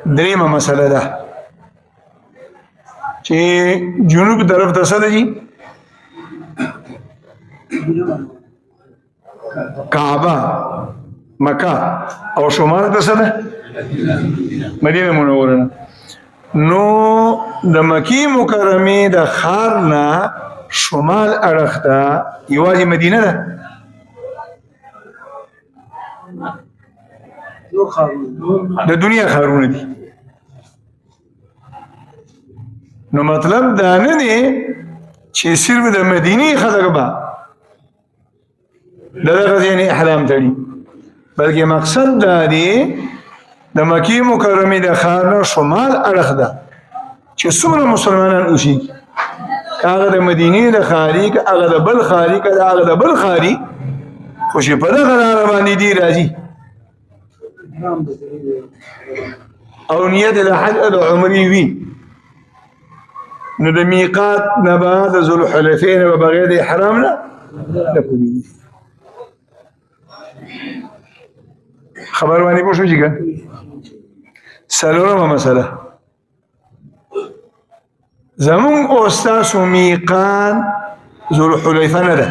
دریمه مسله ده چې جنوب طرف ته څه ده جی کعبه مکه او شمال ته څه ده مدینه منوره. نو د مکی مکرمه د ښار نه شمال اړخ ته یوازې مدینه ده د دنیا ښارونه دي. نو مطلب دا نه دی چې صرف د مدینه خلک به دغه ځای احرام تړي، بلکې مقصد دا دی د مکی مکرمه د ښار نه شمال اړخ ده چې څومره مسلمانان اوسېږي، هغه د مدینې د ښاري که هغه د بل ښاري که هغه د بل ښاري، خو چې په دغه لاره باندې دي راځي او نیت د حج د عمرې وي، نو د میقات نه به د ذوالحلیفې نه به بغیر د احرام نه نه پوهېږي. خبر باندې پوه شو چې که څلورمه مسله زمونږ او ستاسو میقات ذوالحلیفه نه ده،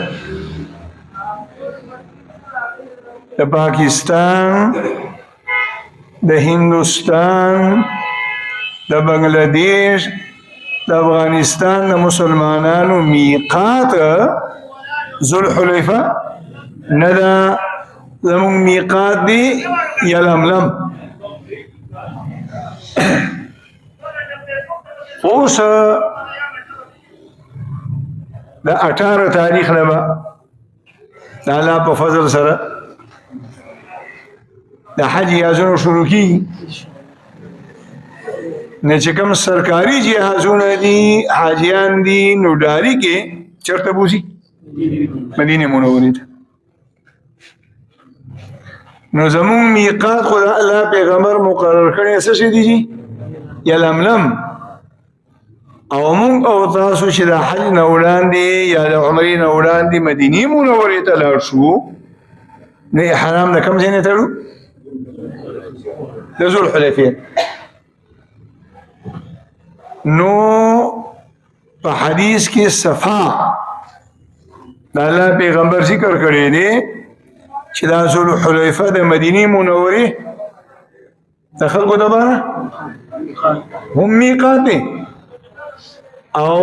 د پاکستان، د هندوستان، د بنگلادیش، د افغانستان د مسلمانانو میقات ذوالحلیفه نه ده، زمونږ میقات دی یلملم. اوس د 18 تاریخ نه به د الله په فضل سره د حج جهازونه شروع کیږي، نه چې کوم سرکاري جهازونه دي حاجیان دي نو ډاري کې چرته بوزي مدینه منورې ته. نو زمون میقات خو الله پیغمبر مقرر کړی څه شي دي یلملم، او مونږ او تاسو چې د حج نه وړاندې یا د عمرې نه وړاندې مدینې منورې ته لاړ شو نو احرام د کوم ځای نه تړو؟ د ذوالحلیفې. نو په حدیث کې صفا د الله پیغمبر ذکر کړی دی چې دا ذوالحلیفه د مدینې منورې د خلکو دپاره هم میقات دی، او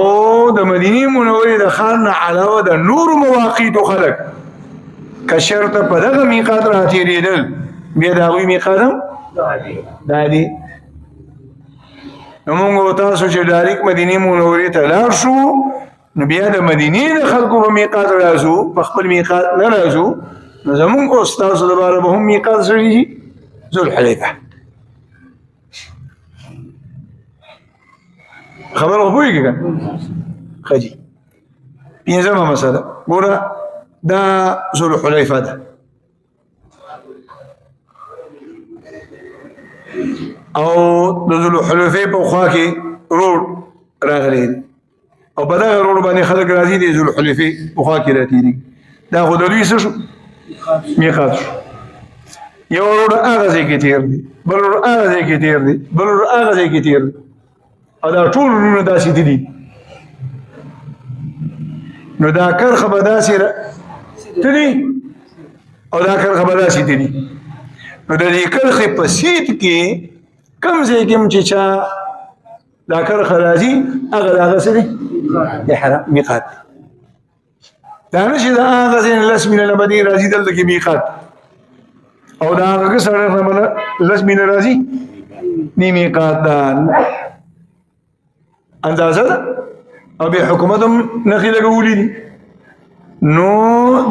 د مدینې منورې د ښار نه علاوه د نورو مواقیتو خلک که شرطه په دغه میقات راتېرېدل بیا د هغوی میقات هم دا دی. نو مونږ او تاسو چې ډایرکټ مدینې منورې ته لاړ شو نو بیا د مدینې د خلکو په میقات راځو، په خپل میقات نه راځو، نو زمونږ او ستاسو دپاره به هم میقات سړي شي ذوالحلیفه. خبر خو پوهېږي که ښه جي. پنځمه مسله ګوره دا ذوالحلیفه ده او د ذوالحلیفې په خوا کې روډ راغلی دی او په دغه روډ باندې خلک راځي د ذوالحلیفې په خوا کې راتېرېږي. دا خو د دوی څه شو؟ میقات شو. یو روډ هغه ځای کې تېر دی، بل روډ هغه ځای کې تېر دی، بل روډ هغه ځای کې تېر دی، او دا ټول روډونه داسې دي. نو دا کرخه به داسې تلي او دا کرخه به داسې تلي. نو د دې کرخې په سیټ کې کوم ځای کې هم چې چا دا کرخه راځي هغه د هغه څه دی احرام میقات دی. دا نه چې د هغه ځای نه 10 میله نه به دی راځي دلته کې میقات، او د هغه سړک نه به 10 میله راځي دی میقات ده اندازه ده، او بیا حکومت هم نښې لګولي دي. نو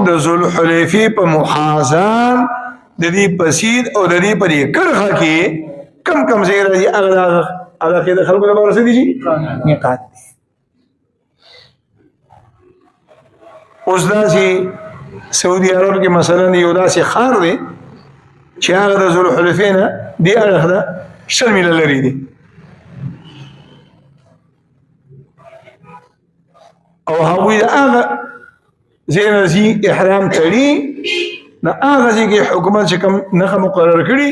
د ذوالحلیفې په محاذات د دې په سید او د دې په دې کرخه کې کم کم ځای راځي هغه کې د خلکو لپاره څه دي میقات دي. اوس داسې سعودي عرب کې مثلا یو داسې ښار دی چې هغه د ذوالحلیفې نه دې اړخ ده 20 میله لرې دی، او هغوی د هغه ځای نه ځي احرام تړي، نو هغه ځای کې حکومت چې کوم نښه مقرر کړي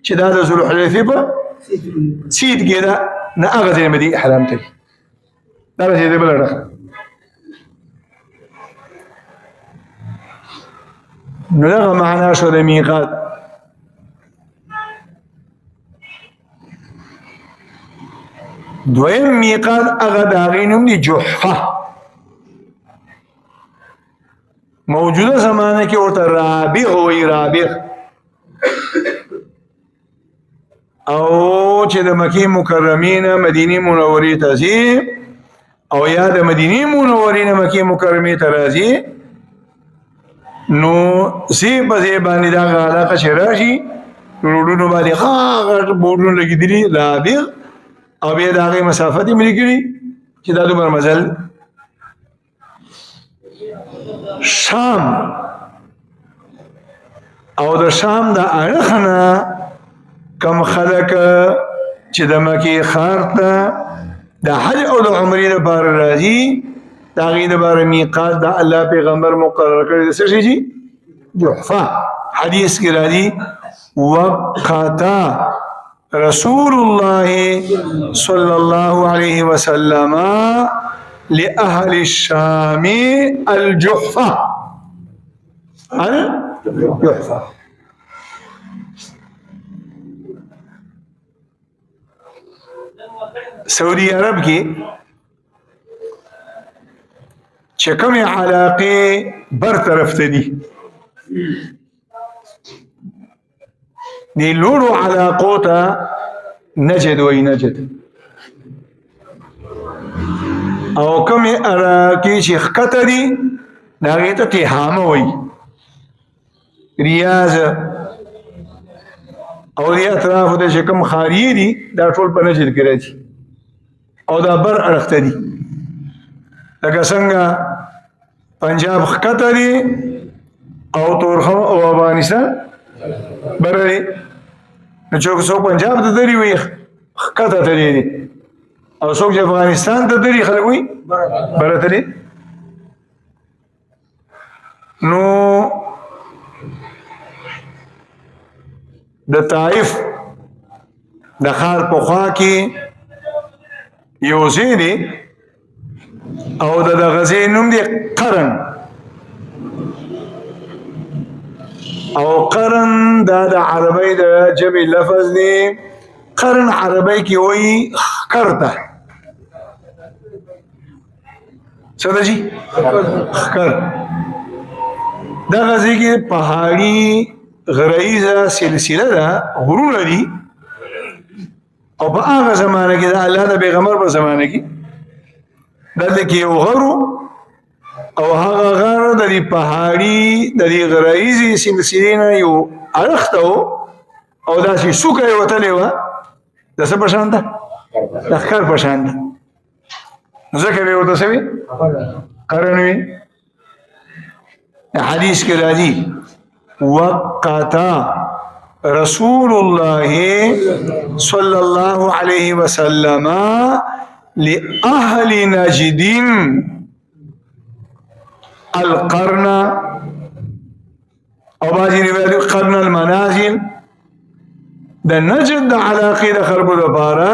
چې دا د ذوالحلیفې په سید کې دا نه هغه ځای مدي احرام ته دا ځای دی بل راځه نو دغه معنا شو د میقات دویم میقات هغه د هغې نوم دی جحفه موجوده زمانه کې ورته رابغ وایي رابغ او چې د مکې مکرمې نه مدینې منورې ته ځي او یا د مدینې منورې نه مکې مکرمې ته راځي نو ځای په ځای باندې دغه علاقه چې راشي روډونو باندې غټ بورډونه لګېدلي رابغ او بیا د هغې مسافت یې ملي کړي چې دا دومره مزل شام او د شام د اړخ نه کم خلک چې د مکې ښار ته د حج او د عمرې لپاره راځي د هغې لپاره میقات د الله پیغمبر مقرر کړی د څه شي جي جحفه حدیث کې راځي وقت رسول الله صلى الله عليه وسلم لأهل الشام الجحفة الجحفة سعودي عرب کې چې کومې علاقې برطرف ته دي دی لوړو علاقو ته نجد وایي نجد او کومې علاقې چې ښکته دي د هغې ته تهامه وایي ریاض او دې اطرافو ته چې کوم خاریې دي دا ټول په نجد کې راځي او دا بر اړخ ته دي لکه څنګه پنجاب ښکته دي او تورخم او افغانستان بره دی نو څوک پنجاب ته دري وي ښکته ته دی او څوک چې افغانستان ته دري خلک وي بره ته دی نو د طائف د ښار په خوا کې یو ځای دی او د دغه ځای نوم دی قرن او قرن دا د عربی د ژبې لفظ دی قرن عربی کې وایي ښکر ته څه ده جي ښکر دغه ځای کې پهاړي غرایزه سلسله ده غرونه دي او په هغه زمانه کې د الله د پیغمبر په زمانه کې دلته کې یو غرو او هغه غر د دې پهاړي د دې غرایزي سلسلې نه یو اړخ ته او داسې څوکه یې وتلې وه د څه په شان ده د ښکر په شان ده نو ځکه به یې ورته څه وي قرن وي حدیث کې راځي وقت رسول الله صلى الله عليه وسلم لأهل نجد القرن او بعضی روایت قرن المنازل د نجد د علاقې د خلکو لپاره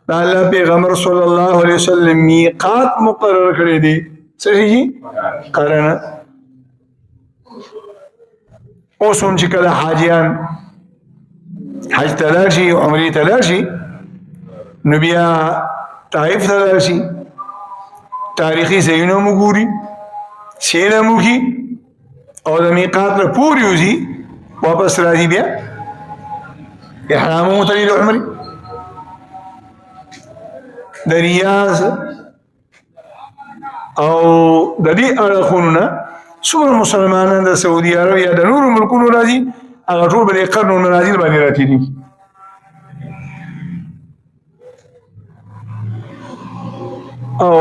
د الله پیغمبر صلی الله علیه وسلم میقات مقرر کړی دی څه شي قرن اوس هم چې کله حاجیان حج ته لاړ شي عمرې ته لاړ شي نو بیا طائف ته لاړ شي تاریخي ځایونه مو ګوري سیره مو کي او د میقات نه پورې وځي واپس راځي بیا احرام مو تلي د عمرې د ریاض او د دې اړخونو نه څومره مسلمانان د سعودي عرب یا د نورو ملکونو راځي هغه ټول به د قرن المنازل باندې راتېري او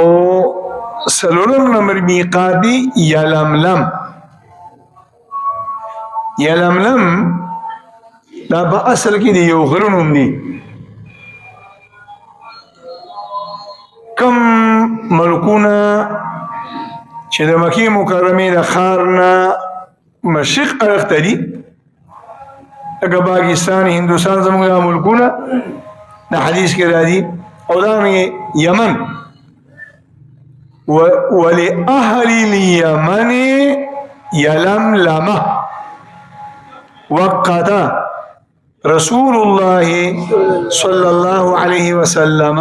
څلورم نمبر میقات دی یلملم یلملم دا په اصل کې د یو غر نوم دی کم ملکونه چې د مکې مکرمې د ښار نه مشرق اړخ ته دي لکه پاکستان هندوستان زموږ دا ملکونه دا حدیث کې راځي او دا یمن ولأهل اليمن يلملمه وقت رسول الله صلى الله عليه وسلم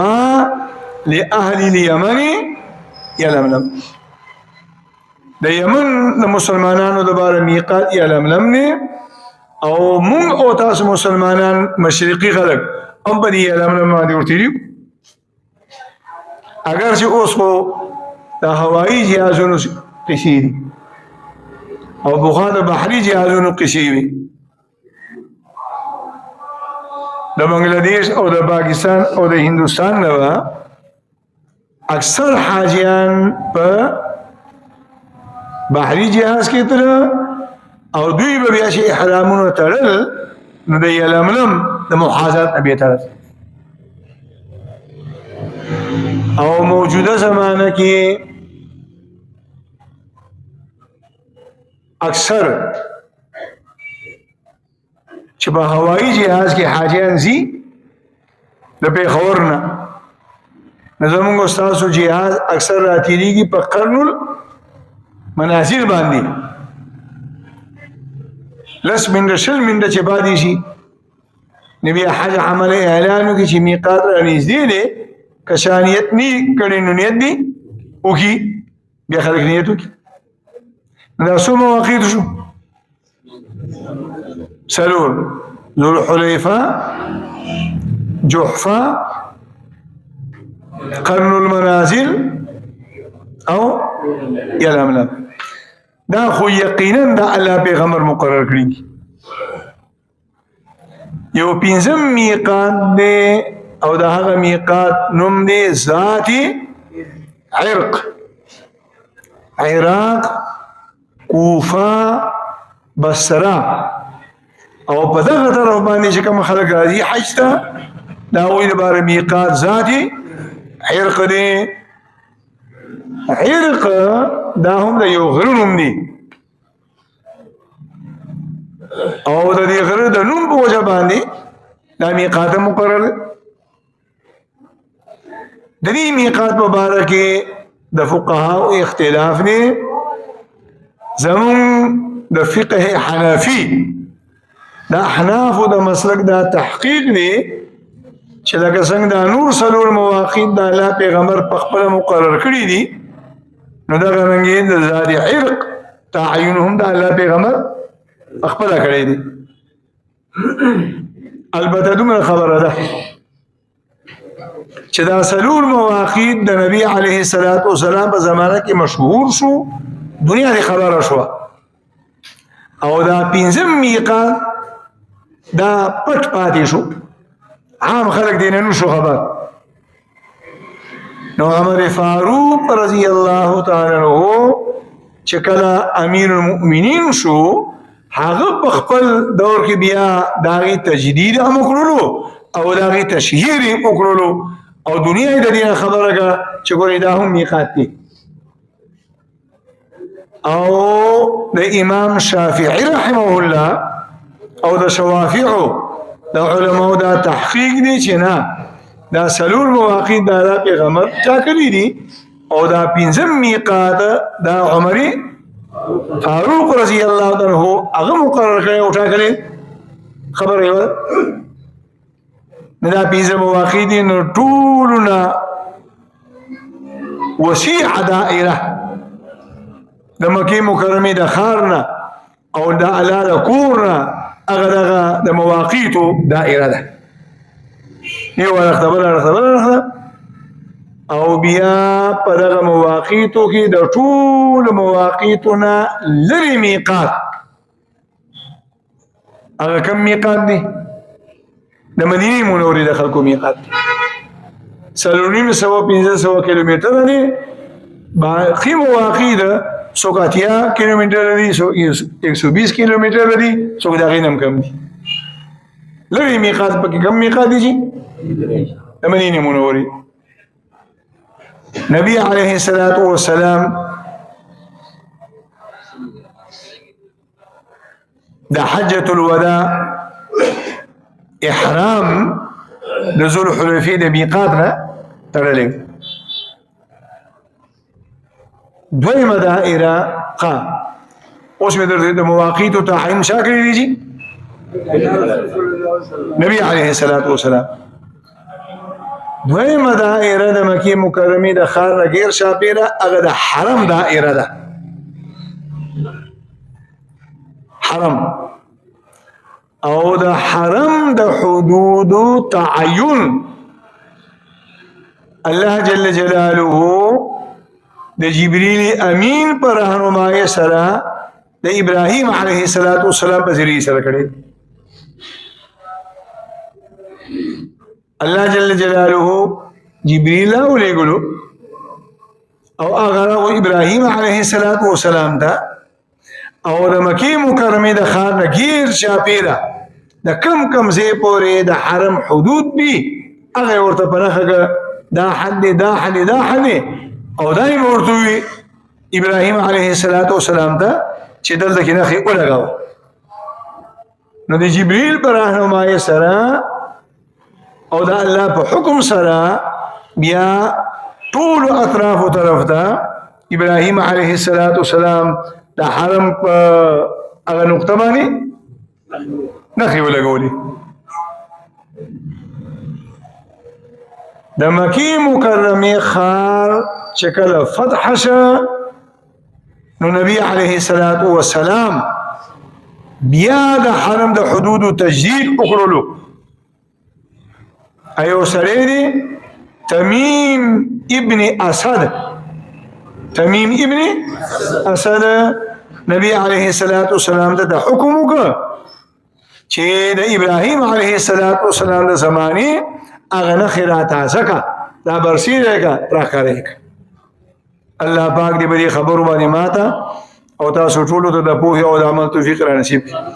لأهل اليمن يلملم د یمن د مسلمانانو د بار میقات یلملم نه او مونږ او تاسو مسلمانان مشرقي خلک هم په دې یلملم باندې ورتیریو اگر چې اوس خو د هوایي جهازونو قصې دي او بخا د بحري جهازونو قصې وي د بنگلاديش او د پاکستان او د هندوستان نه اکثر حاجیان په بحری جهاز کې تر او دوی به بیا چې احرامونه تړل نو د یلملم د محاذات ابي تړل او موجوده زمانه کې اکثر چې په هوایي جهاز کې حاجیان زی د پیښور نه زموږ استادو جهاز اکثر راتېږي په قرنل منازل باندې لس من رشل من د چبادي شي نبي حج عمل اعلان کې چې میقات را نږدې دي کشانیت ني کړي نو نیت دي او کی بیا خلک نیت وکي دا څو مواقیت شو سلول ذو الحليفه جحفه قرن المنازل او یلملم دا خو یقینا دا الله پیغمبر مقرر کړی یو پنځم میقات دی او دا هغه میقات نوم دی ذاتی عرق عراق کوفه بصره او په دغه طرف باندې چې کوم خلک راځي حج ته دا وایي لپاره میقات ذاتی عرق دی عرق دا هم د یو غره نوم دی او د دې غره د نوم په وجه باندې دا میقات مقرر د دې میقات په اړه کې د فقهاو اختلاف دی زمون د فقه حنفي دا احناف د مسلک دا تحقیق دی چې لکه څنګه د نور سلور مواقیت د الله پیغمبر په خپل مقرر کړی دي نو دا غنګي د ذات عرق تعینهم د الله پیغمبر خپل کړی دي البته دومره خبره ده چې دا سلور مواقیت د نبی علیه الصلاۃ والسلام په زمانه کې مشهور شو دنیا دی خبره شو او دا پنځم میقات دا پټ پاتې شو عام خلق دین نو شو خبر نو عمر فاروق رضی الله تعالی عنہ چې کله امیر المؤمنین شو هغه په خپل دور کې بیا داغي تجدید هم وکړلو او داغي تشهیر هم وکړلو او دنیا د دې خبره چې ګورې دا هم میقات دي او د امام شافعی رحمه الله او د شوافعو د علماء دا تحقیق دی چې نه دا سلور مواقیت د الله پیغمبر ټاکلي دي او دا پنځم میقات دا عمر فاروق رضی الله عنه هغه مقرر کړی او ټاکلي خبره یو نه دا پنځم مواقیت نو ټولنا وسیع دائره د مکه مکرمه د خارنا او د اعلی کورنا هغه د مواقیت دائره ده یو ورخه او بیا پر هغه مواقیتو کې د ټول مواقیتونه لري میقات هغه کم میقات دی د مدینه منورې د خلکو میقات سلونیم 1500 کیلومتر دی باقی مواقیت سوکاتیا کیلومتر دی 120 کیلومتر دی سو دا غینم کم دی لوی میقات پکې کم میقات دی د مدینه منورې نبی علیه الصلاۃ والسلام د حجۃ الوداع احرام د ذو الحلیفې د میقات نه تړلې. دویمه دائره قام. اوس مې درته د مواقیتو تعین شا کړی دی جی نبی علیه الصلاۃ والسلام. دویمه دائره د مکې مکرمې د ښار نه غیر شاپیره هغه د حرم دائره ده. حرم او د حرم د حدود تعین الله جل جلاله د جبريل امین پر رهنمای سره د ابراهیم علیه السلام په ذریعه سره کړي. الله جل جلاله جبريل ولېګلو او هغه ابراهیم علیه السلام ته او د مکې مکرمې د ښار نه غیر شاپیره د کم ځای پورې د حرم حدود دي هغه ورته په نښه دا حد او دای ورته وي ابراهیم علیه السلام ته چې دلته کې نښې ولګاوه. نو د جبريل پر رهنمایي سره او د الله په حکم سره بیا ټول اطرافو طرف ته ابراهیم علیه السلام د حرم په هغه نقطه باندې نښې ولګولې. د مکې مکرمې ښار چې کله فتح شه نو نبی علیه السلام بیا د حرم د حدودو تجدید وکړلو. ایو سړی دی تمیم ابن اسد نبی علیه السلام ته د حکم وکړ چې د ابراهیم علیه السلام د زمانه هغه نه خیرات ځکه دا برسیره کا راکاره. الله پاک دې به خبرو باندې ماته او تاسو ټول ته د پوهه او د عمل توفیق را نصیب کړي.